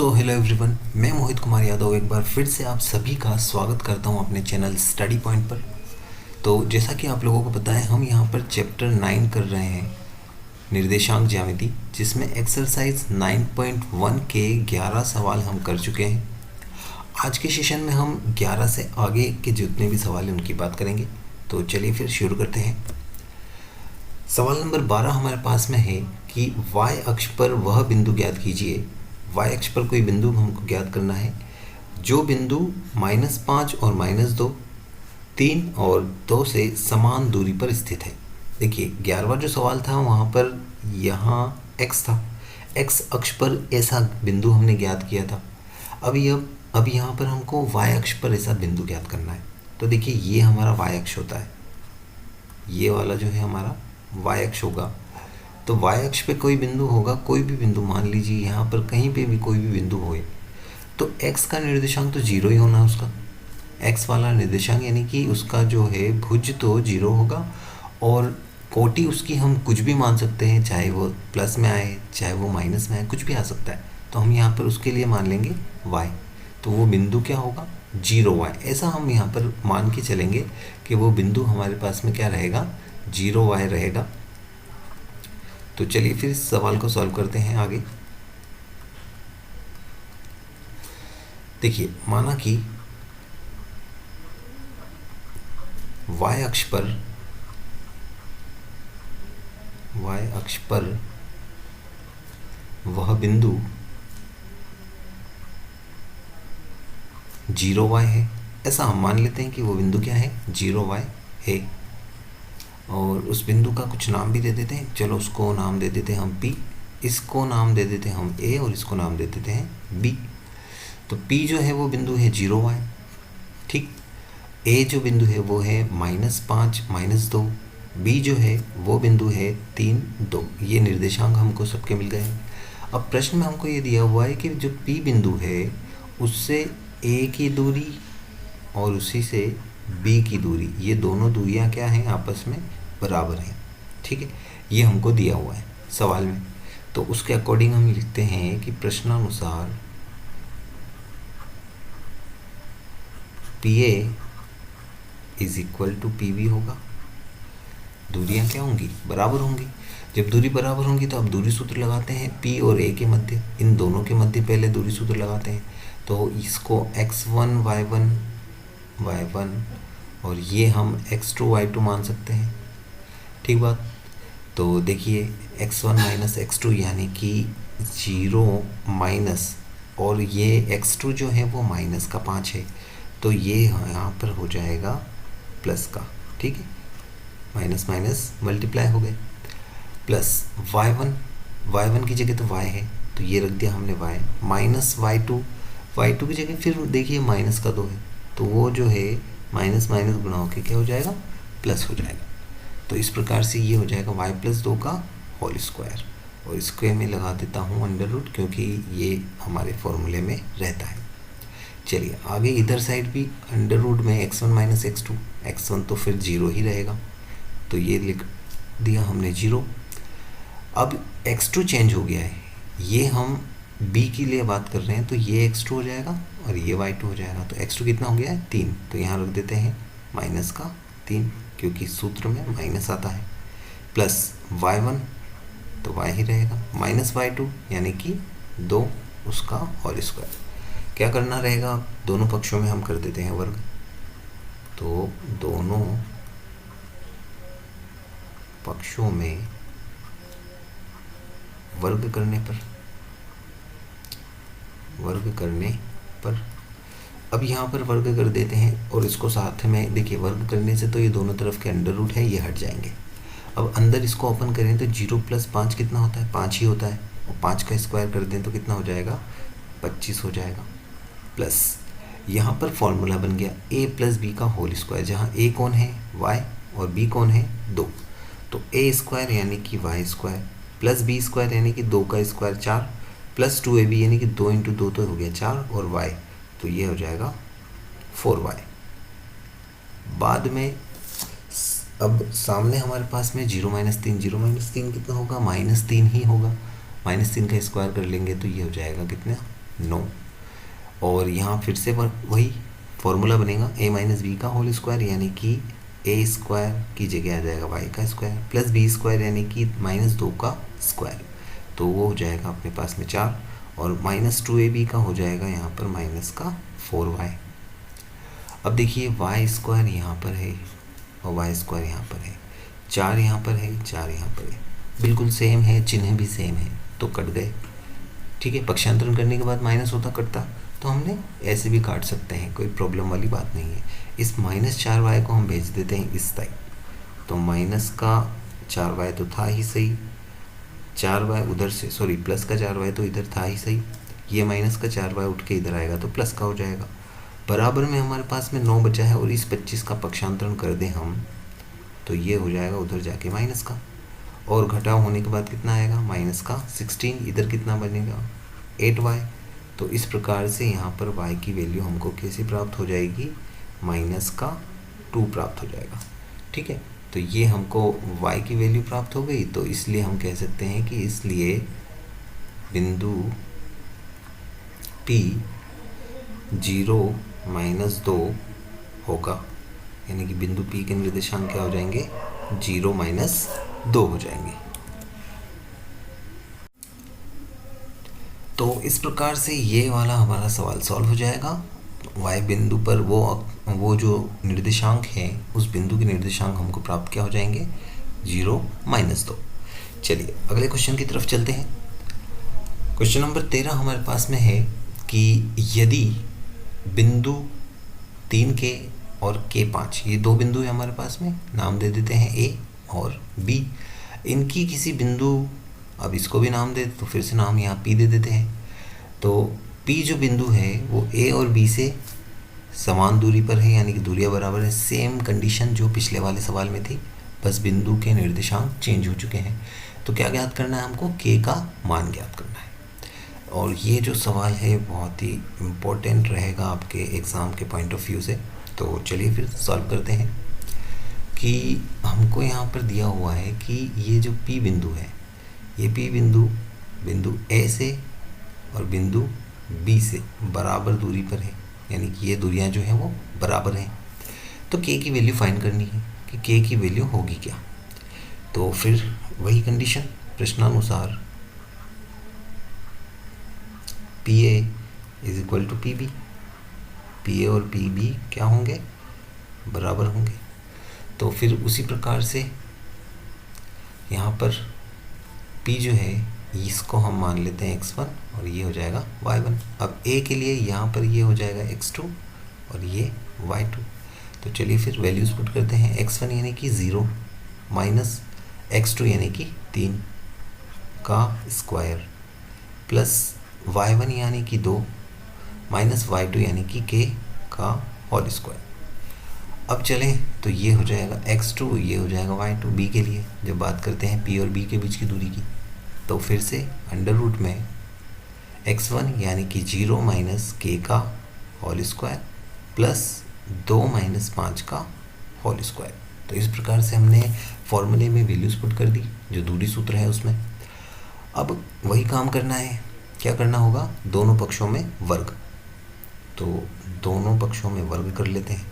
Hello everyone, मैं मोहित कुमार यादव एक बार फिर से आप सभी का स्वागत करता हूं अपने चैनल स्टडी पॉइंट पर। तो जैसा कि आप लोगों को पता है, हम यहां पर चैप्टर 9 कर रहे हैं, निर्देशांक ज्यामिति, जिसमें एक्सरसाइज 9.1 के 11 सवाल हम कर चुके हैं। आज के सेशन में हम 11 से आगे के जितने भी सवाल हैं उनकी बात करेंगे। तो चलिए फिर शुरू करते हैं। सवाल नंबर 12 हमारे पास में है कि y अक्ष पर वह बिंदु ज्ञात कीजिए। y अक्ष पर कोई बिंदु हमको ज्ञात करना है जो बिंदु -5 और -2, 3 और 2 से समान दूरी पर स्थित है। देखिए 11वां जो सवाल था वहाँ पर यहाँ x था, x अक्ष पर ऐसा बिंदु हमने ज्ञात किया था। अब यहाँ पर हमको y अक्ष पर ऐसा बिंदु ज्ञात करना है। तो देखिए ये हमारा y अक्ष होता है, ये वाला जो है हमारा y अक्ष होगा। तो y अक्ष पे कोई बिंदु होगा, कोई भी बिंदु, मान लीजिए यहाँ पर कहीं पे भी कोई भी बिंदु होए, तो x का निर्देशांक तो 0 ही होना है उसका। x वाला निर्देशांक यानी कि उसका जो है भुज तो 0 होगा, और कोटि उसकी हम कुछ भी मान सकते हैं, चाहे वो प्लस में आए चाहे वो माइनस में आए, कुछ भी आ सकता है। तो हम यहाँ पर उसके लिए मान लेंगे y। तो वो बिंदु क्या होगा, 0y। ऐसा हम यहाँ पर मान के चलेंगे कि वो बिंदु हमारे पास में क्या रहेगा, 0y रहेगा। तो चलिए फिर इस सवाल को सॉल्व करते हैं आगे। देखिए माना कि y अक्ष पर वह बिंदु 0y है। ऐसा हम मान लेते हैं कि वो बिंदु क्या है, 0y है। और उस बिंदु का कुछ नाम भी दे देते हैं। चलो उसको नाम दे देते हैं हम P, इसको नाम दे देते हैं हम A, और इसको नाम दे देते हैं B। तो P जो है वो बिंदु है 0y, ठीक। A जो बिंदु है वो है -5 -2, B जो है वो बिंदु है 3 2। ये निर्देशांक हमको सबके मिल गए हैं। अब प्रश्न में हमको ये दिया हुआ है कि जो P बिंदु है उससे A की दूरी और उसी से B की दूरी, ये दोनों दूरियां क्या हैं, आपस में बराबर हैं, ठीक है। ये हमको दिया हुआ है सवाल में। तो उसके अकॉर्डिंग हम लिखते हैं कि प्रश्नानुसार PA is equal to PB होगा। दूरियां क्या होंगी, बराबर होंगी। जब दूरी बराबर होंगी तो अब दूरी सूत्र लगाते हैं P और A के मध्य, इन दोनों के मध्य पहले दूरी सूत्र लगाते हैं। तो इसको x1 y1 और ये हम x2 y2 मान सकते हैं, ठीक बात। तो देखिए x1 माइनस x2 यानी कि 0 माइनस, और ये x2 जो है वो माइनस का 5 है, तो ये यहाँ पर हो जाएगा प्लस का, ठीक है। माइनस माइनस मल्टीप्लाई हो गए, प्लस y1 की जगह तो y है तो ये रख दिया हमने y, माइनस y2 की जगह फिर देखिए माइनस का 2 है, तो वो जो है माइनस माइनस गुणा होकर क्या हो जाएगा, प्लस हो जाएगा। तो इस प्रकार से ये हो जाएगा y + 2 का होल स्क्वायर, और स्क्वायर में लगा देता हूँ √ क्योंकि ये हमारे फॉर्मूले में रहता है। चलिए आगे इधर साइड भी √ में x1 - x2, x1 तो फिर 0 ही रहेगा, तो ये लिख दिया हमने 0। अब x2 चेंज हो गया है, ये हम b के लिए बात कर रहे हैं, तो ये x2 हो जाएगा और ये y2 हो जाएगा। तो x2 कितना हो गया है, 3, तो यहाँ रख देते हैं -3, क्योंकि सूत्र में माइनस आता है, प्लस y1 तो y ही रहेगा, माइनस y2 यानी कि 2 उसका होल स्क्वायर। क्या करना रहेगा, दोनों पक्षों में हम कर देते हैं वर्ग। तो दोनों पक्षों में वर्ग करने पर अब यहाँ पर वर्ग कर देते हैं, और इसको साथ में देखिए वर्ग करने से तो ये दोनों तरफ के √ है, ये हट जाएंगे। अब अंदर इसको ओपन करें तो 0 + 5 कितना होता है, 5 ही होता है, और 5 का स्क्वायर कर दें तो कितना हो जाएगा, 25 हो जाएगा। प्लस यहाँ पर फॉर्मूला बन गया a + b का होल स्क्वायर, जहाँ a कौन है, y, और b कौन है, 2। तो a² यानी कि y² प्लस b² यानी कि 2 का स्क्वायर 4, प्लस 2ab यानी कि 2 × 2 तो हो गया 4, और y तो ये हो जाएगा 4y। बाद में अब सामने हमारे पास में 0 - 3 कितना होगा, -3 ही होगा। -3 का स्क्वायर कर लेंगे तो ये हो जाएगा कितना, 9। और यहाँ फिर से वही फॉर्मूला बनेगा a माइनस बी का होल स्क्वायर, यानी कि a स्क्वायर की जगह आ जाएगा y का स्क्वायर प्लस बी स्क्वायर यानी कि -2 का स्क्वायर, तो वो हो जाएगा अपने पास में 4, और -2ab का हो जाएगा यहाँ पर -4y। अब देखिए y स्क्वायर यहाँ पर है और y स्क्वायर यहाँ पर है, 4 यहाँ पर है, 4 यहाँ पर है, बिल्कुल सेम है, चिन्ह भी सेम है, तो कट गए। ठीक है, पक्षांतरण करने के बाद माइनस होता कटता, तो हमने ऐसे भी काट सकते हैं, कोई प्रॉब्लम वाली बात नहीं है। इस -4y को हम भेज देते हैं इस साइड, तो माइनस का 4y तो था ही सही, 4y उधर से, सॉरी प्लस का 4y तो इधर था ही सही, ये माइनस का 4y उठ के इधर आएगा तो प्लस का हो जाएगा। बराबर में हमारे पास में 9 बचा है, और इस 25 का पक्षांतरण कर दें हम तो ये हो जाएगा उधर जाके माइनस का, और घटाव होने के बाद कितना आएगा माइनस का 16, इधर कितना बनेगा 8y। तो इस प्रकार से यहाँ पर y की वैल्यू हमको कैसे प्राप्त हो जाएगी, -2 प्राप्त हो जाएगा। ठीक है, तो ये हमको y की वैल्यू प्राप्त हो गई, तो इसलिए हम कह सकते हैं कि इसलिए बिंदु P 0 - 2 होगा, यानी कि बिंदु P के निर्देशांक क्या हो जाएंगे 0 - 2 हो जाएंगे। तो इस प्रकार से ये वाला हमारा सवाल सॉल्व हो जाएगा। y बिंदु पर वो जो निर्देशांक है, उस बिंदु के निर्देशांक हमको प्राप्त क्या हो जाएंगे 0 - 2। चलिए अगले क्वेश्चन की तरफ चलते हैं। क्वेश्चन नंबर 13 हमारे पास में है कि यदि बिंदु 3 के और के 5, ये दो बिंदु है हमारे पास में, नाम दे देते हैं ए और बी, इनकी किसी बिंदु, अब इसको भी नाम दे तो फिर से नाम यहाँ पी दे देते हैं। तो पी जो बिंदु है वो ए और बी से समान दूरी पर है, यानी कि दूरियां बराबर है, सेम कंडीशन जो पिछले वाले सवाल में थी, बस बिंदु के निर्देशांक चेंज हो चुके हैं। तो क्या ज्ञात करना है हमको, के का मान ज्ञात करना है। और ये जो सवाल है बहुत ही इम्पोर्टेंट रहेगा आपके एग्ज़ाम के पॉइंट ऑफ व्यू से। तो चलिए फिर सॉल्व करते हैं कि हमको यहाँ पर दिया हुआ है कि ये जो पी बिंदु है, ये पी बिंदु ए से और बिंदु बी से बराबर दूरी पर है, यानी कि ये दूरियां जो हैं वो बराबर हैं। तो के की वैल्यू फाइंड करनी है कि के की वैल्यू होगी क्या। तो फिर वही कंडीशन प्रश्नानुसार P A is equal to P B, P A और पी बी क्या होंगे, बराबर होंगे। तो फिर उसी प्रकार से यहाँ पर P जो है इसको हम मान लेते हैं x1 और ये हो जाएगा y1। अब A के लिए यहाँ पर ये हो जाएगा x2 और ये y2। तो चलिए फिर वैल्यूज पुट करते हैं, x1 यानी कि 0 माइनस x2 यानी कि 3 का स्क्वायर प्लस y1 यानी कि 2 माइनस y2 यानी कि k का होल स्क्वायर। अब चलें तो ये हो जाएगा x2, ये हो जाएगा y2। b के लिए जब बात करते हैं p और b के बीच की दूरी की, तो फिर से अंडर रूट में x1 यानी कि 0 माइनस k का होल स्क्वायर प्लस 2 माइनस 5 का होल स्क्वायर। तो इस प्रकार से हमने फॉर्मूले में वैल्यूज पुट कर दी जो दूरी सूत्र है उसमें। अब वही काम करना है, क्या करना होगा, दोनों पक्षों में वर्ग। तो दोनों पक्षों में वर्ग कर लेते हैं।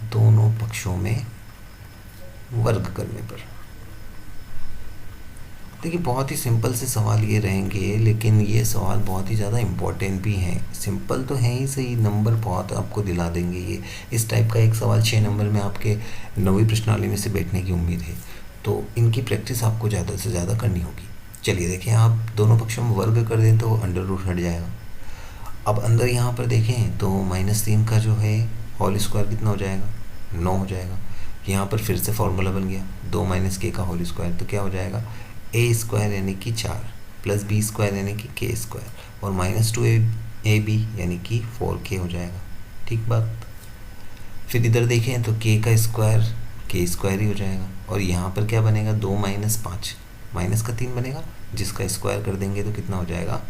दोनों पक्षों में वर्ग करने पर देखिए बहुत ही सिंपल से सवाल ये रहेंगे, लेकिन ये सवाल बहुत ही ज़्यादा इम्पोर्टेंट भी हैं। सिंपल तो है ही सही, नंबर बहुत आपको दिला देंगे ये। इस टाइप का एक सवाल 6 नंबर में आपके 9वीं प्रश्नावली में से बैठने की उम्मीद है, तो इनकी प्रैक्टिस आपको ज़्यादा से ज़्यादा करनी होगी। चलिए देखिए, आप दोनों पक्षों में वर्ग कर दें तो अंडर रूट हट जाएगा। अब अंदर यहाँ पर देखें तो -3 का जो है होल स्क्वायर कितना हो जाएगा, 9 हो जाएगा। यहाँ पर फिर से फॉर्मूला बन गया 2 माइनस के का होल स्क्वायर, तो क्या हो जाएगा ए स्क्वायर यानी कि 4 प्लस बी स्क्वायर यानी कि के स्क्वायर और -2ab यानी कि 4k हो जाएगा। ठीक बात। फिर इधर देखें तो k का स्क्वायर ही हो जाएगा, और यहाँ पर क्या बनेगा 2 माइनस 5, माइनस का 3 बनेगा, जिसका स्क्वायर कर देंगे तो कितना हो जाएगा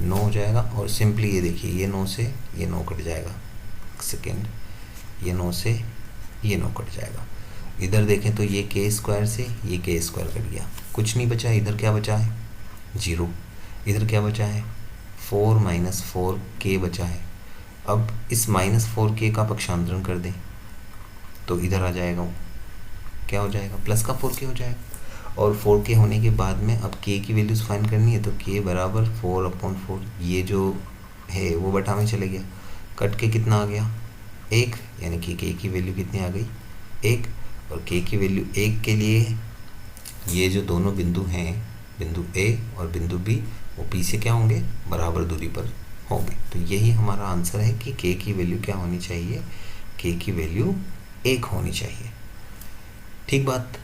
9 हो जाएगा। और सिंपली ये देखिए, ये 9 से ये 9 कट जाएगा, सेकेंड, ये 9 से ये 9 कट जाएगा। इधर देखें तो ये के स्क्वायर से ये के स्क्वायर कट गया, कुछ नहीं बचा। इधर क्या बचा है 0, इधर क्या बचा है 4 माइनस 4k बचा है। अब इस माइनस 4k का पक्षांतरण कर दें तो इधर आ जाएगा, वो क्या हो जाएगा, प्लस का 4k हो जाएगा। और 4k होने के बाद में अब k की वैल्यूज़ फाइंड करनी है, तो k बराबर 4/4, ये जो है वो बटा में चले गया, कट के कितना आ गया 1, यानी कि k की वैल्यू कितनी आ गई 1। और k की वैल्यू 1 के लिए ये जो दोनों बिंदु हैं, बिंदु A और बिंदु B, वो P से क्या होंगे, बराबर दूरी पर होंगे। तो यही हमारा आंसर है कि k की वैल्यू क्या होनी चाहिए, k की वैल्यू 1 होनी चाहिए। ठीक बात।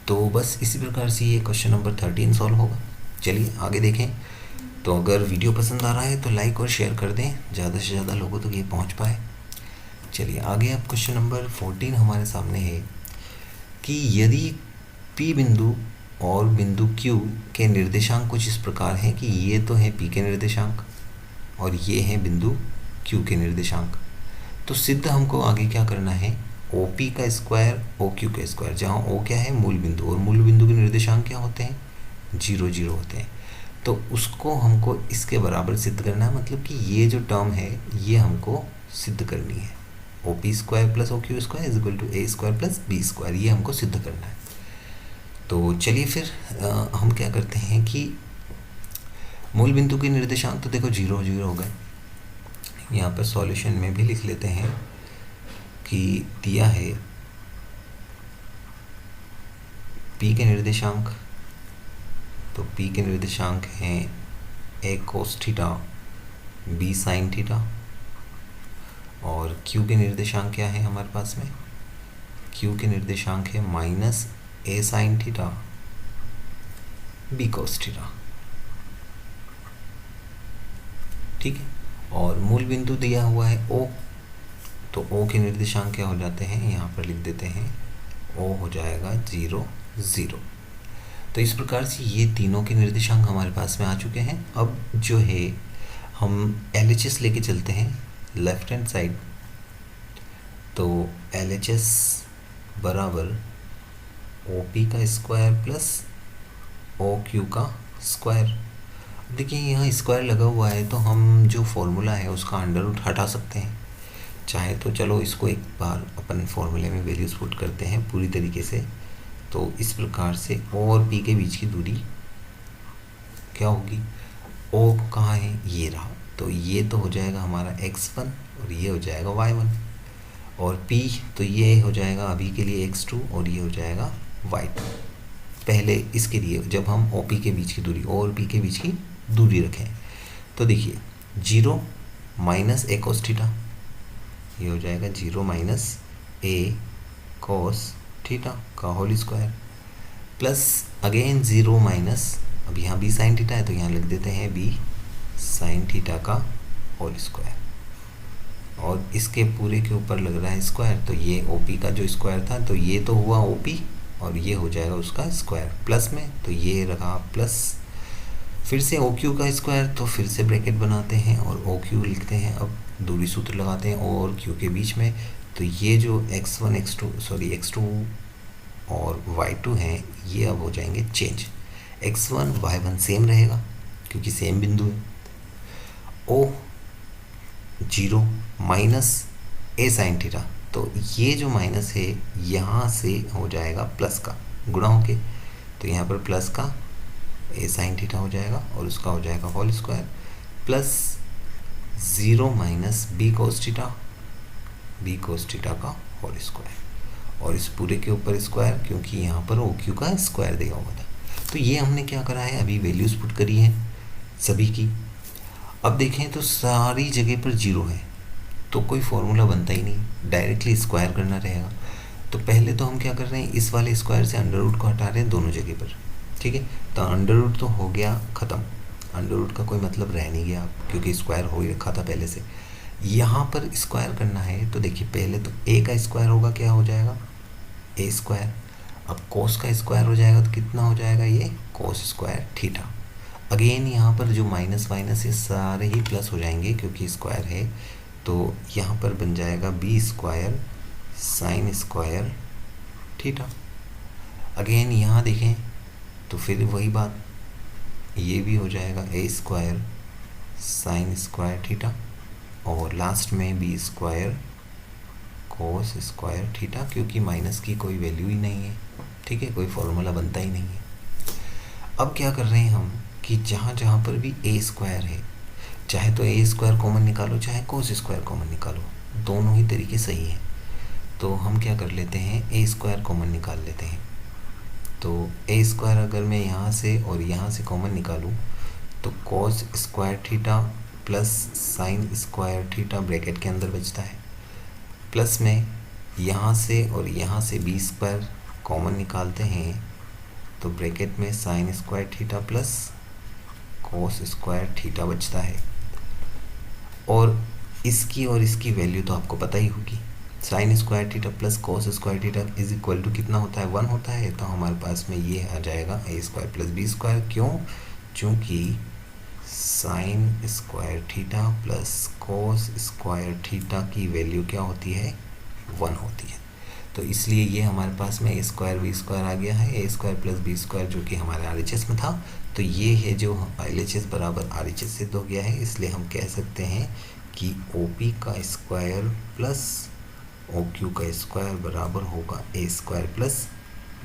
तो बस इसी प्रकार से ये क्वेश्चन नंबर 13 सॉल्व होगा। चलिए आगे देखें। तो अगर वीडियो पसंद आ रहा है तो लाइक और शेयर कर दें, ज़्यादा से ज़्यादा लोगों तक ये पहुंच पाए। चलिए आगे अब क्वेश्चन नंबर 14 हमारे सामने है कि यदि P बिंदु और बिंदु Q के निर्देशांक कुछ इस प्रकार हैं कि ये तो है P के निर्देशांक और ये हैं बिंदु Q के निर्देशांक, तो सिद्ध हमको आगे क्या करना है, OP का स्क्वायर OQ का स्क्वायर, जहाँ O क्या है, मूल बिंदु, और मूल बिंदु के निर्देशांक क्या होते हैं, 0 0 होते हैं। तो उसको हमको इसके बराबर सिद्ध करना है, मतलब कि ये जो टर्म है ये हमको सिद्ध करनी है, OP square plus OQ square is equal to A square plus B square, ये हमको सिद्ध करना है। तो चलिए फिर हम क्या करते हैं कि मूल बिंदु के निर्देशांक तो देखो 0 0 हो गए, यहाँ पर सॉल्यूशन में भी लिख लेते हैं कि दिया है P के निर्देशांक, तो P के निर्देशांक हैं A cos theta B sin theta, और Q के निर्देशांक क्या है हमारे पास में, Q के निर्देशांक है minus A sin theta B cos theta. ठीक है, और मूल बिंदु दिया हुआ है O, तो O के निर्देशांक क्या हो जाते हैं, यहाँ पर लिख देते हैं O हो जाएगा 0 0। तो इस प्रकार से ये तीनों के निर्देशांक हमारे पास में आ चुके हैं। अब जो है हम LHS लेके चलते हैं लेफ्ट हैंड साइड, तो LHS बराबर OP का स्क्वायर प्लस OQ का स्क्वायर। देखिए यहाँ स्क्वायर लगा हुआ है तो हम जो फॉर्मूला है उसका अंडर रूट हटा सकते हैं, चाहे तो चलो इसको एक बार अपन फॉर्मूले में वैल्यूज पुट करते हैं पूरी तरीके से। तो इस प्रकार से O और P के बीच की दूरी क्या होगी, O कहाँ है, ये रहा, तो ये तो हो जाएगा हमारा x1 और ये हो जाएगा y1, और P तो ये हो जाएगा अभी के लिए x2 और ये हो जाएगा y2। पहले इसके लिए जब हम OP के बीच की दूरी, O और P के बीच की दूरी रखें, तो देखिए 0 माइनस A cos थीटा, ये हो जाएगा 0 माइनस A cos थीटा का whole square, plus again 0 minus, अब यहाँ B sin थीटा है तो यहाँ लिख देते हैं B sin थीटा का होल स्क्वायर, और इसके पूरे के ऊपर लग रहा है स्क्वायर, तो ये OP का जो स्क्वायर था तो ये तो हुआ OP और ये हो जाएगा उसका स्क्वायर प्लस में, तो ये रहा प्लस, फिर से OQ का स्क्वायर, तो फिर से ब्रैकेट बनाते हैं और OQ लिखते हैं, अब दूरी सूत्र लगाते हैं O और Q के बीच में, तो ये जो x2 और y2 हैं ये अब हो जाएंगे चेंज, x1 y1 सेम रहेगा क्योंकि सेम बिंदु है, O 0 minus A sin theta, तो ये जो माइनस है यहाँ से हो जाएगा प्लस का गुणा होके, तो यहाँ पर प्लस का A sin थीटा हो जाएगा और उसका हो जाएगा whole square, plus 0 minus B cos theta का होल स्क्वायर, और इस पूरे के ऊपर स्क्वायर क्योंकि यहाँ पर OQ का स्क्वायर दिया हुआ था। तो ये हमने क्या करा है, अभी वैल्यूज़ पुट करी हैं सभी की। अब देखें तो सारी जगह पर 0 है तो कोई फॉर्मूला बनता ही नहीं, डायरेक्टली स्क्वायर करना रहेगा। तो पहले तो हम क्या कर रहे हैं, इस वाले स्क्वायर से अंडर रूट को हटा रहे हैं दोनों जगह पर। ठीक है, तो अंडर रूट तो हो गया ख़त्म, अंडर रूट का कोई मतलब रह नहीं गया क्योंकि स्क्वायर हो ही रखा था पहले से। यहाँ पर स्क्वायर करना है तो देखिए पहले तो A का स्क्वायर होगा, क्या हो जाएगा A स्क्वायर, अब कोस का स्क्वायर हो जाएगा तो कितना हो जाएगा ये कोस स्क्वायर थीटा। अगेन यहाँ पर जो माइनस माइनस ये सारे ही प्लस हो जाएंगे क्योंकि स्क्वायर है, तो यहाँ पर बन जाएगा B square sine square theta. Again यहाँ देखें तो फिर वही बात, ये भी हो जाएगा A square sine square theta और लास्ट में B square cos square theta, क्योंकि माइनस की कोई वैल्यू ही नहीं है, ठीक है, कोई फॉर्मूला बनता ही नहीं है। अब क्या कर रहे हैं हम कि जहाँ जहाँ पर भी ए स्क्वायर है, चाहे तो ए स्क्वायर कॉमन निकालो चाहे कोस स्क्वायर कॉमन निकालो, दोनों ही तरीके सही हैं। तो हम क्या कर लेते हैं, ए स्क्वायर कॉमन निकाल लेते हैं। तो ए स्क्वायर अगर मैं यहाँ से और यहाँ से कॉमन निकालूँ तो cos square theta plus sign square theta bracket के अंदर बचता है, प्लस में यहाँ से और यहाँ से बी स्क्वायर कॉमन निकालते हैं तो ब्रैकेट में sign square theta plus cos square theta बचता है। और इसकी वैल्यू तो आपको पता ही होगी, sine square theta plus cos square theta is equal to कितना होता है, 1 होता है। तो हमारे पास में ये आ जाएगा ए स्क्वायर प्लस बी स्क्वायर। क्यों? चूँकि sign square theta plus cos square theta की वैल्यू क्या होती है, 1 होती है। तो इसलिए ये हमारे पास में ए स्क्वायर बी स्क्वायर आ गया है, ए स्क्वायर प्लस बी स्क्वायर जो कि हमारे RHS में था। तो ये है जो LHS बराबर RHS सिद्ध हो गया है। इसलिए हम कह सकते हैं कि OP का स्क्वायर प्लस OQ का स्क्वायर बराबर होगा ए स्क्वायर प्लस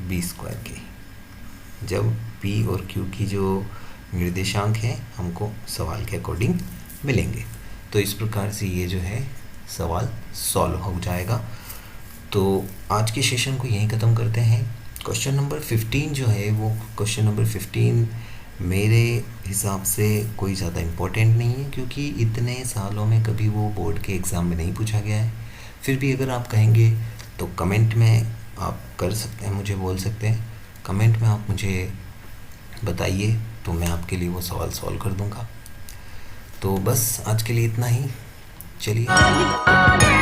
बी स्क्वायर के, जब P और Q की जो निर्देशांक हैं हमको सवाल के अकॉर्डिंग मिलेंगे। तो इस प्रकार से ये जो है सवाल सॉल्व हो जाएगा। तो आज के सेशन को यहीं ख़त्म करते हैं। क्वेश्चन नंबर 15 जो है वो क्वेश्चन नंबर 15 मेरे हिसाब से कोई ज़्यादा इम्पोर्टेंट नहीं है, क्योंकि इतने सालों में कभी वो बोर्ड के एग्ज़ाम में नहीं पूछा गया है। फिर भी अगर आप कहेंगे तो कमेंट में आप कर सकते हैं, मुझे बोल सकते हैं, कमेंट में आप मुझे बताइए तो मैं आपके लिए वो सवाल सॉल्व कर दूंगा। तो बस आज के लिए इतना ही, चलिए।